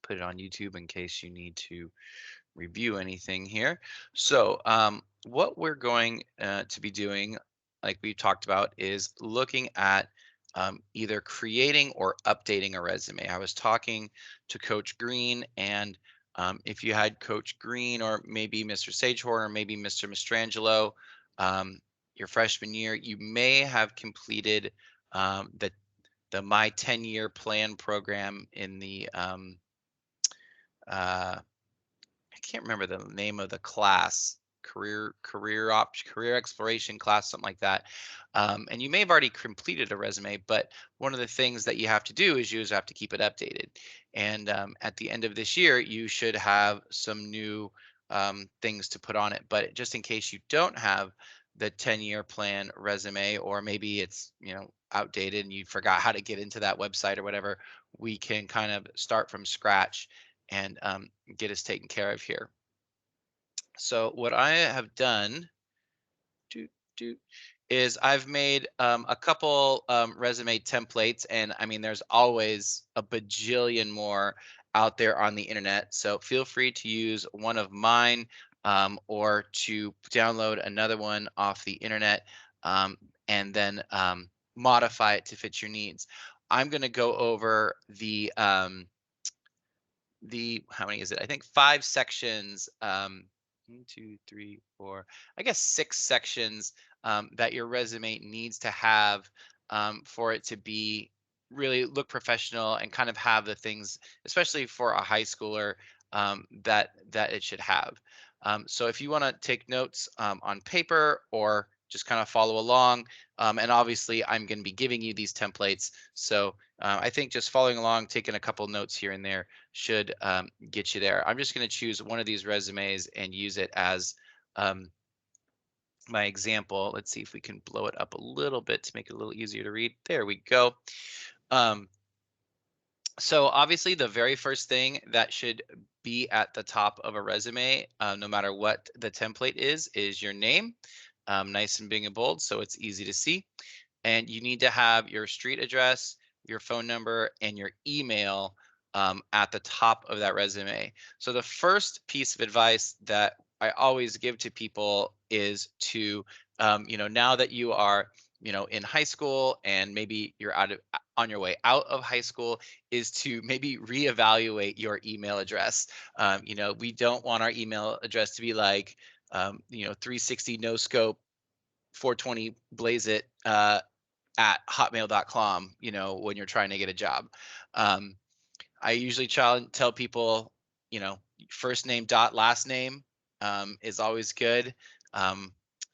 put it on YouTube in case you need to review anything here. So, what we're going to be doing, like we talked about, is looking at either creating or updating a resume. I was talking to Coach Green, and if you had Coach Green or maybe Mr. Sagehorn or maybe Mr. Mistrangelo, um, your freshman year, you may have completed the My 10-Year Plan program in the uh, I can't remember the name of the class, career exploration class, something like that. And you may have already completed a resume, but one of the things that you have to do is you just have to keep it updated. And at the end of this year, you should have some new things to put on it. But just in case you don't have the 10-year plan resume, or maybe it's outdated and you forgot how to get into that website or whatever, we can kind of start from scratch and get us taken care of here. So what I have done do, do, is I've made a couple resume templates, and I mean, there's always a bajillion more out there on the internet. So feel free to use one of mine or to download another one off the internet um, and then modify it to fit your needs. I'm going to go over the how many is it? I think 5 sections. 1, 2, 3, 4. I guess 6 sections that your resume needs to have for it to be really look professional and kind of have the things, especially for a high schooler, that it should have. So if you want to take notes on paper or just kind of follow along, and obviously I'm going to be giving you these templates. So I think just following along, taking a couple notes here and there should get you there. I'm just going to choose one of these resumes and use it as um, my example. Let's see if we can blow it up a little bit to make it a little easier to read. There we go. Um, so obviously the very first thing that should be at the top of a resume, no matter what the template is your name, nice and big and bold so it's easy to see. And you need to have your street address, your phone number, and your email at the top of that resume. So the first piece of advice that I always give to people is to, now that you are, in high school and maybe you're on your way out of high school, is to maybe reevaluate your email address. We don't want our email address to be like, 360 no scope 420 blaze it at hotmail.com, when you're trying to get a job. Um, I usually tell people, you know, first name dot last name is always good. Um,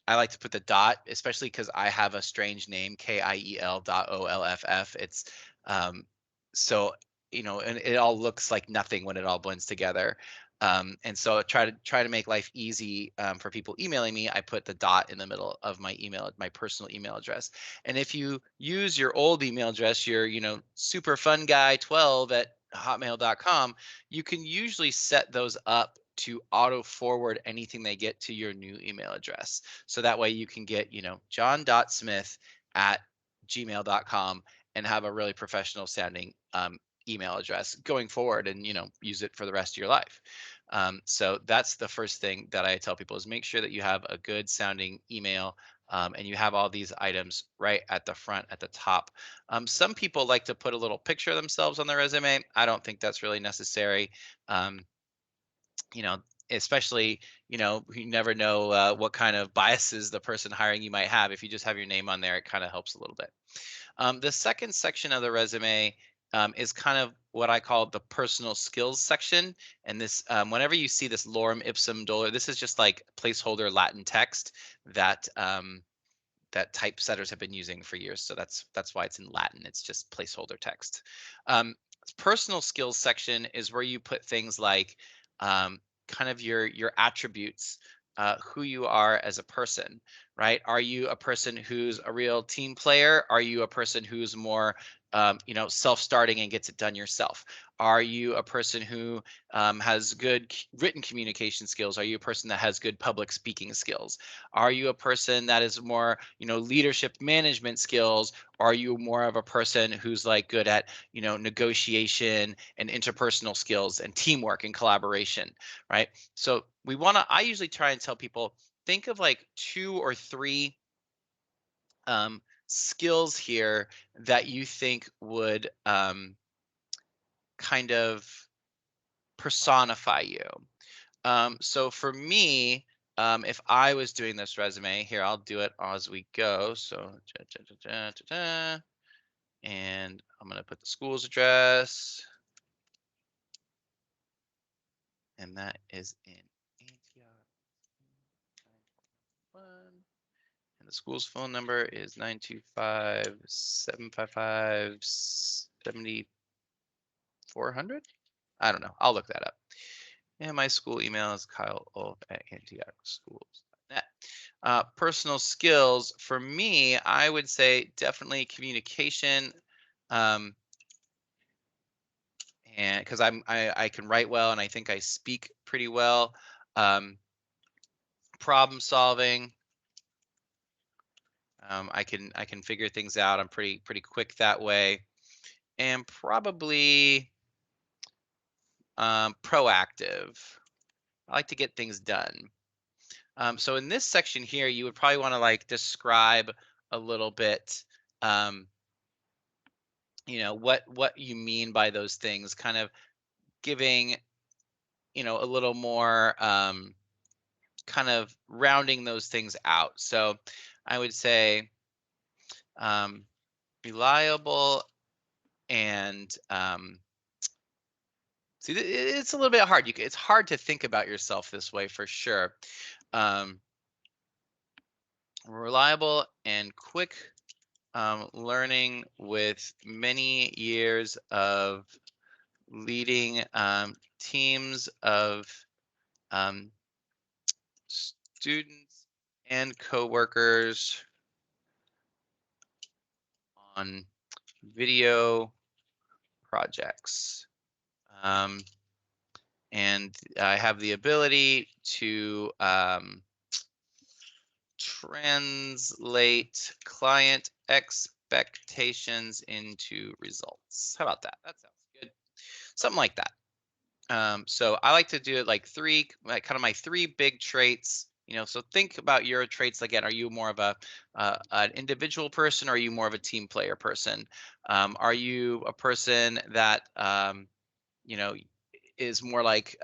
I like to put the dot, especially because I have a strange name, Kiel.Olff. It's um, so and it all looks like nothing when it all blends together. And so try to make life easy for people emailing me. I put the dot in the middle of my email, my personal email address. And if you use your old email address, your super fun guy 12 at hotmail.com, you can usually set those up to auto forward anything they get to your new email address. So that way you can get, john.smith at gmail.com and have a really professional sounding email address going forward and, use it for the rest of your life. So that's the first thing that I tell people is make sure that you have a good sounding email and you have all these items right at the front, at the top. Some people like to put a little picture of themselves on their resume. I don't think that's really necessary. Um, you know, Especially, you never know what kind of biases the person hiring you might have. If you just have your name on there, it kind of helps a little bit. The second section of the resume is kind of what I call the personal skills section. And this, whenever you see this lorem ipsum dolor, this is just like placeholder Latin text that that typesetters have been using for years. So that's why it's in Latin. It's just placeholder text. Personal skills section is where you put things like kind of your attributes, who you are as a person, right? Are you a person who's a real team player? Are you a person who's more self-starting and gets it done yourself? Are you a person who has good written communication skills? Are you a person that has good public speaking skills? Are you a person that is more, leadership management skills? Are you more of a person who's like good at, negotiation and interpersonal skills and teamwork and collaboration, right? So I usually try and tell people, think of like two or three skills here that you think would kind of personify you. So for me, if I was doing this resume here, I'll do it as we go. So, and I'm going to put the school's address, and that is in Antioch. And the school's phone number is 925-755-7400. I don't know. I'll look that up. And my school email is kyleulf@antiochschools.net. Personal skills for me, I would say definitely communication, um, and because I can write well and I think I speak pretty well. Um, Problem solving, I can figure things out. I'm pretty quick that way, and probably proactive. I like to get things done. So in this section here, you would probably want to like describe a little bit, um, what you mean by those things, kind of giving, a little more, kind of rounding those things out. So I would say um, reliable and see, it's a little bit hard. It's hard to think about yourself this way for sure. Um, Reliable and quick learning with many years of leading teams of um, students and coworkers on video projects. Um, and I have the ability to translate client expectations into results. How about that? That sounds good. Something like that. So I like to do it like three, like kind of my three big traits. So think about your traits again. Are you more of an individual person, or are you more of a team player person? Are you a person that you know is more like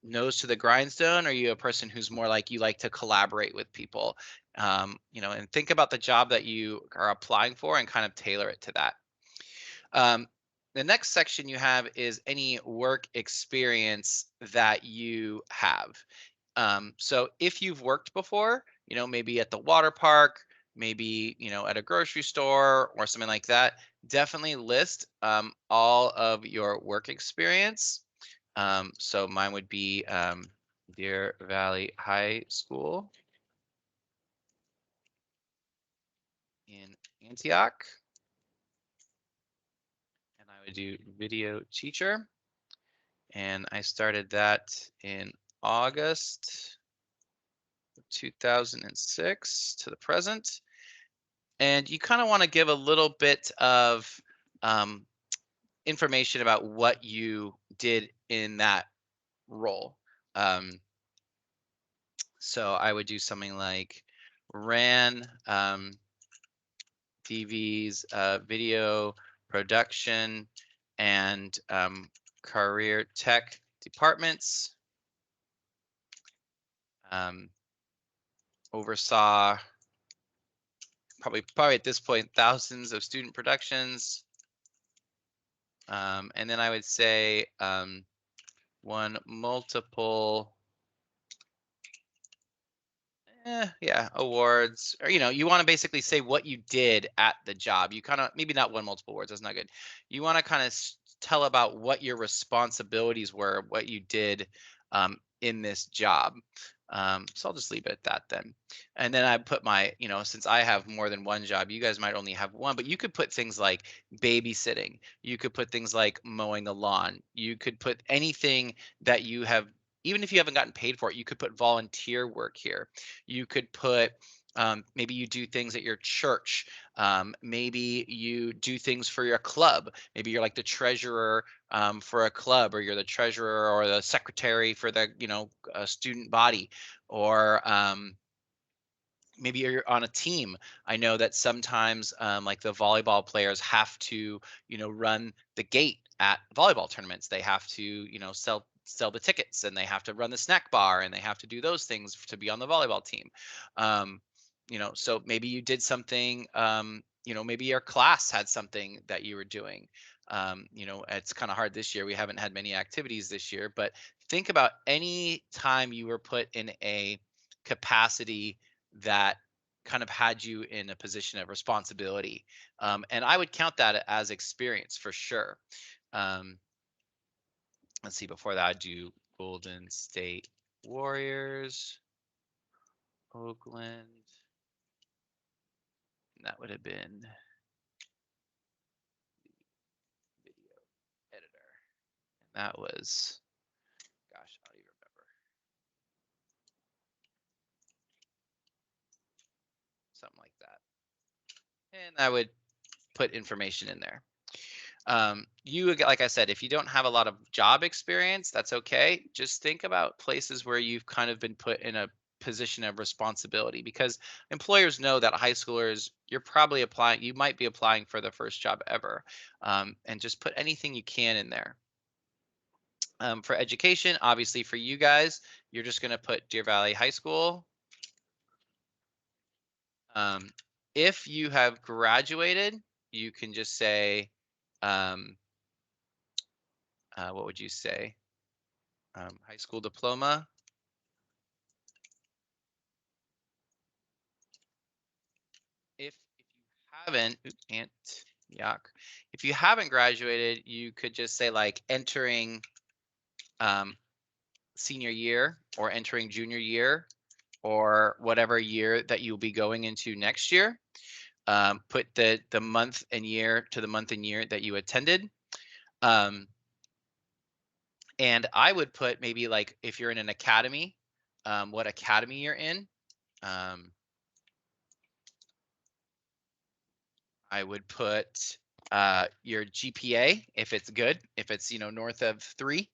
nose to the grindstone? Or are you a person who's more like you like to collaborate with people? And think about the job that you are applying for and kind of tailor it to that. Um, the next section you have is any work experience that you have. So if you've worked before, maybe at the water park, maybe, at a grocery store or something like that, definitely list all of your work experience. So mine would be Deer Valley High School in Antioch. And I would do video teacher. And I started that in August of 2006 to the present. And you kind of want to give a little bit of um, information about what you did in that role. Um, so I would do something like ran DV's video production and career tech departments. Oversaw probably at this point thousands of student productions. And then I would say won multiple awards. Or you want to basically say what you did at the job. You kind of, maybe not won multiple awards, that's not good. You want to kind of tell about what your responsibilities were, what you did in this job. So I'll just leave it at that then. And then I put my, since I have more than one job, you guys might only have one, but you could put things like babysitting. You could put things like mowing the lawn. You could put anything that you have, even if you haven't gotten paid for it, you could put volunteer work here. You could put, maybe you do things at your church. Maybe you do things for your club. Maybe you're like the treasurer for a club, or you're the treasurer or the secretary for the student body, or maybe you're on a team. I know that sometimes like the volleyball players have to run the gate at volleyball tournaments. They have to sell the tickets, and they have to run the snack bar, and they have to do those things to be on the volleyball team. um, so maybe you did something, maybe your class had something that you were doing. It's kind of hard this year, we haven't had many activities this year, but think about any time you were put in a capacity that kind of had you in a position of responsibility. And I would count that as experience for sure. um, let's see, before that I do Golden State Warriors, Oakland. That would have been video editor. And that was, gosh, I don't even remember. Something like that. And I would put information in there. Like I said, if you don't have a lot of job experience, that's okay. Just think about places where you've kind of been put in a position of responsibility, because employers know that high schoolers, you might be applying for the first job ever. And just put anything you can in there. For education, obviously for you guys, you're just going to put Deer Valley High School. Um, if you have graduated, you can just say, what would you say? High school diploma. If you haven't, if you haven't graduated, you could just say like entering senior year, or entering junior year, or whatever year that you'll be going into next year. Put the month and year to the month and year that you attended. And I would put maybe like if you're in an academy, what academy you're in. I would put your GPA if it's good, if it's north of 3.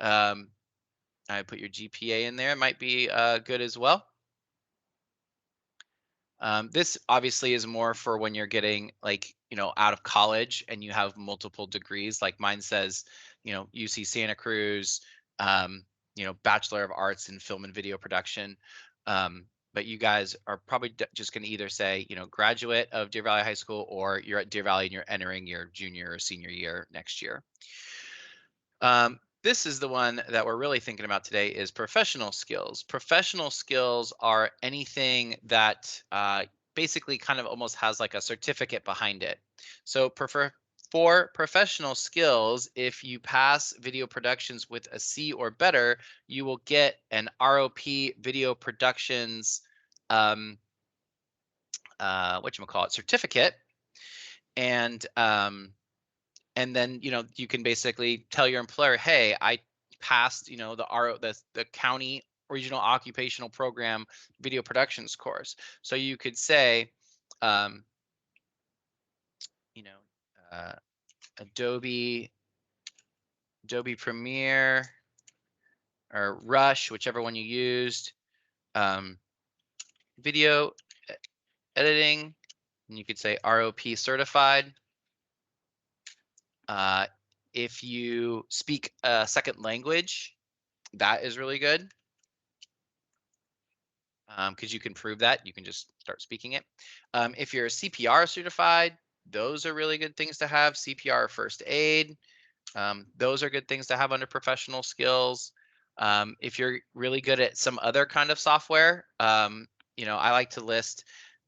I put your GPA in there. It might be good as well. This obviously is more for when you're getting like out of college and you have multiple degrees. Like mine says, UC Santa Cruz, Bachelor of Arts in Film and Video Production. But you guys are probably just going to either say, graduate of Deer Valley High School, or you're at Deer Valley and you're entering your junior or senior year next year. This is the one that we're really thinking about today, is professional skills. Professional skills are anything that basically kind of almost has like a certificate behind it. So for professional skills, if you pass video productions with a C or better, you will get an ROP Video Productions certificate. And then you can basically tell your employer, hey, I passed the county regional occupational program video productions course. So you could say you know Adobe Premiere or Rush, whichever one you used, video editing, and you could say ROP certified. If you speak a second language, that is really good, because you can prove that. You can just start speaking it. If you're CPR certified, those are really good things to have. CPR first aid, those are good things to have under professional skills. If you're really good at some other kind of software, I like to list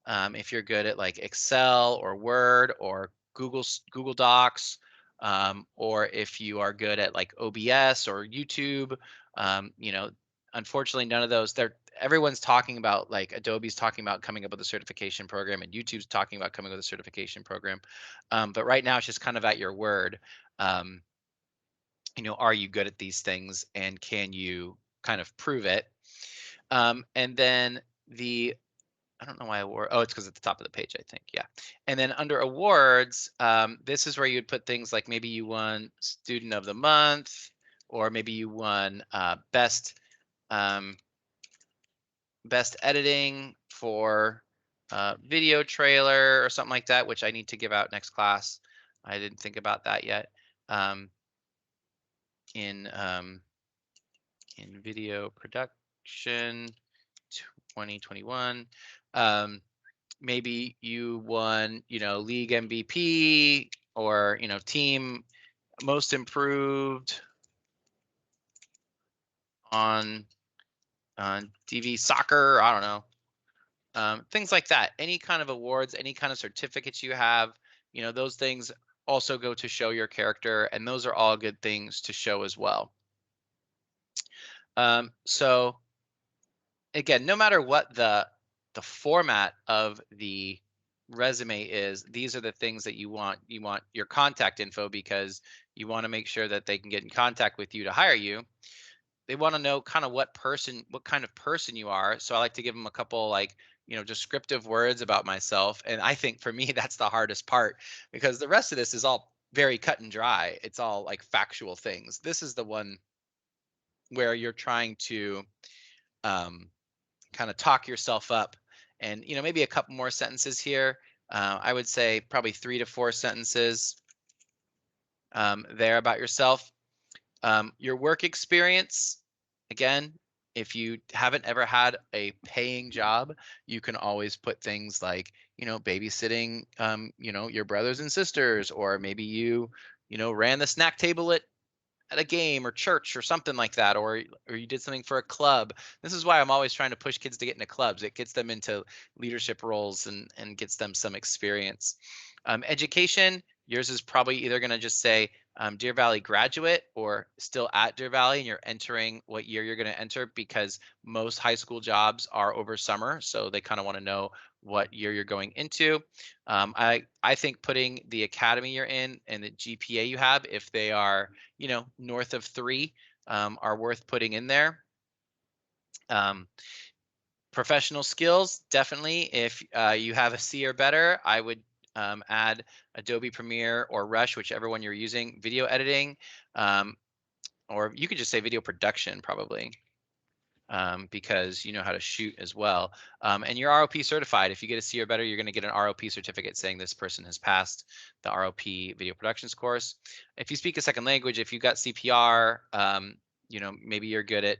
if you're good at like Excel or Word or Google Docs, or if you are good at like OBS or YouTube. unfortunately, none of those. Everyone's talking about, like, Adobe's talking about coming up with a certification program, and YouTube's talking about coming with a certification program. But right now, it's just kind of at your word. Um, are you good at these things, and can you kind of prove it? And then the I don't know why award. Oh, it's because at the top of the page, I think. Yeah. And then under awards, this is where you'd put things like maybe you won Student of the Month, or maybe you won um, best editing for video trailer or something like that, which I need to give out next class. I didn't think about that yet. Um, in um, in video production 2021. Maybe you won, league MVP, or, team most improved on DV soccer. I don't know. Things like that. Any kind of awards, any kind of certificates you have, those things also go to show your character, and those are all good things to show as well. So again, no matter what the format of the resume is, these are the things that you want. You want your contact info, because you want to make sure that they can get in contact with you to hire you. They want to know kind of what kind of person you are. So I like to give them a couple, like, descriptive words about myself. And I think for me, that's the hardest part, because the rest of this is all very cut and dry. It's all like factual things. This is the one where you're trying to um, kind of talk yourself up, and maybe a couple more sentences here. I would say probably 3 to 4 sentences there about yourself. Your work experience, again, if you haven't ever had a paying job, you can always put things like, babysitting, your brothers and sisters, or maybe ran the snack table at a game or church or something like that, or you did something for a club. This is why I'm always trying to push kids to get into clubs. It gets them into leadership roles, and gets them some experience. Education, yours is probably either going to just say Deer Valley graduate, or still at Deer Valley, and you're entering what year you're going to enter, because most high school jobs are over summer, so they kind of want to know what year you're going into. I think putting the academy you're in and the GPA you have, if they are north of 3, are worth putting in there. Um, Professional skills, definitely. If you have a C or better, I would add Adobe Premiere or Rush, whichever one you're using. Video editing, or you could just say video production, probably. Because you know how to shoot as well. And you're ROP certified. If you get a C or better, you're going to get an ROP certificate saying this person has passed the ROP video productions course. If you speak a second language, if you've got CPR, maybe you're good at,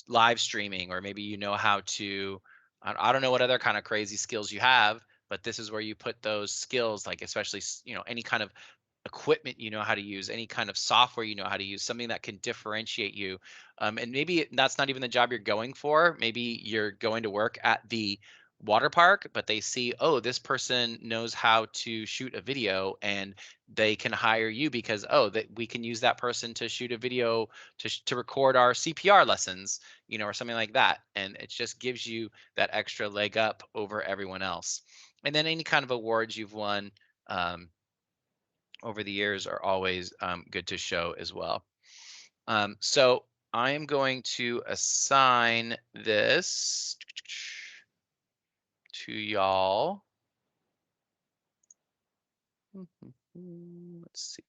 live streaming, or maybe how to, I don't know what other kind of crazy skills you have, but this is where you put those skills, like especially, any kind of equipment how to use, any kind of software how to use, something that can differentiate you. And maybe that's not even the job you're going for. Maybe you're going to work at the water park, but they see, oh, this person knows how to shoot a video, and they can hire you because, oh, that we can use that person to shoot a video to record our CPR lessons, or something like that. And it just gives you that extra leg up over everyone else. And then any kind of awards you've won over the years are always good to show as well. So I am going to assign this to y'all. Let's see.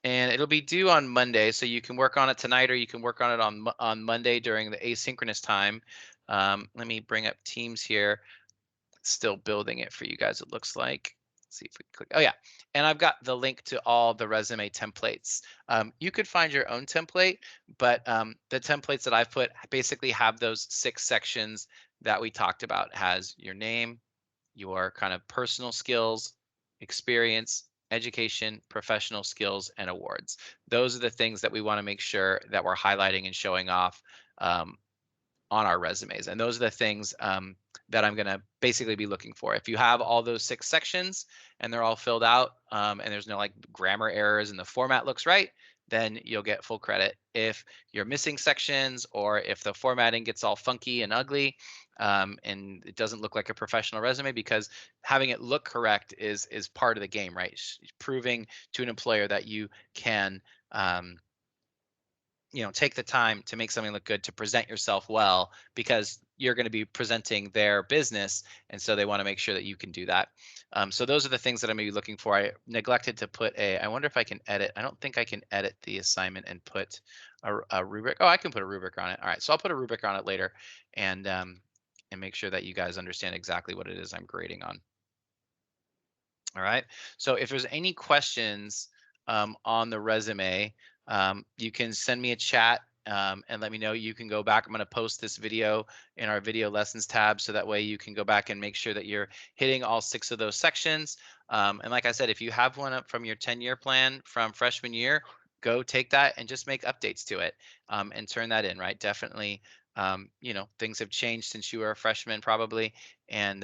And it'll be due on Monday, so you can work on it tonight, or you can work on it on Monday during the asynchronous time. Let me bring up Teams here. Still building it for you guys, it looks like. Let's see if we click. Oh yeah, and I've got the link to all the resume templates. You could find your own template, but the templates that I've put basically have those 6 sections that we talked about. It has your name, your kind of personal skills, experience, education, professional skills, and awards. Those are the things that we want to make sure that we're highlighting and showing off on our resumes. And those are the things that I'm going to basically be looking for. If you have all those 6 sections and they're all filled out, and there's no like grammar errors and the format looks right, then you'll get full credit. If you're missing sections or if the formatting gets all funky and ugly, and it doesn't look like a professional resume, because having it look correct is part of the game, right? Proving to an employer that you can um, take the time to make something look good, to present yourself well, because you're going to be presenting their business, and so they want to make sure that you can do that. So those are the things that I'm going to be looking for. I neglected to put I wonder if I can edit. I don't think I can edit the assignment and put a rubric. Oh, I can put a rubric on it. All right, so I'll put a rubric on it later, and make sure that you guys understand exactly what it is I'm grading on. All right. So if there's any questions on the resume, you can send me a chat, and let me know. You can go back. I'm going to post this video in our video lessons tab, so that way you can go back and make sure that you're hitting all 6 of those sections. And like I said, if you have one up from your 10-year plan from freshman year, go take that and just make updates to it, and turn that in, right? Definitely, things have changed since you were a freshman probably, and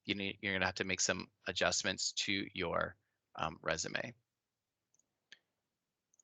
you're going to have to make some adjustments to your resume.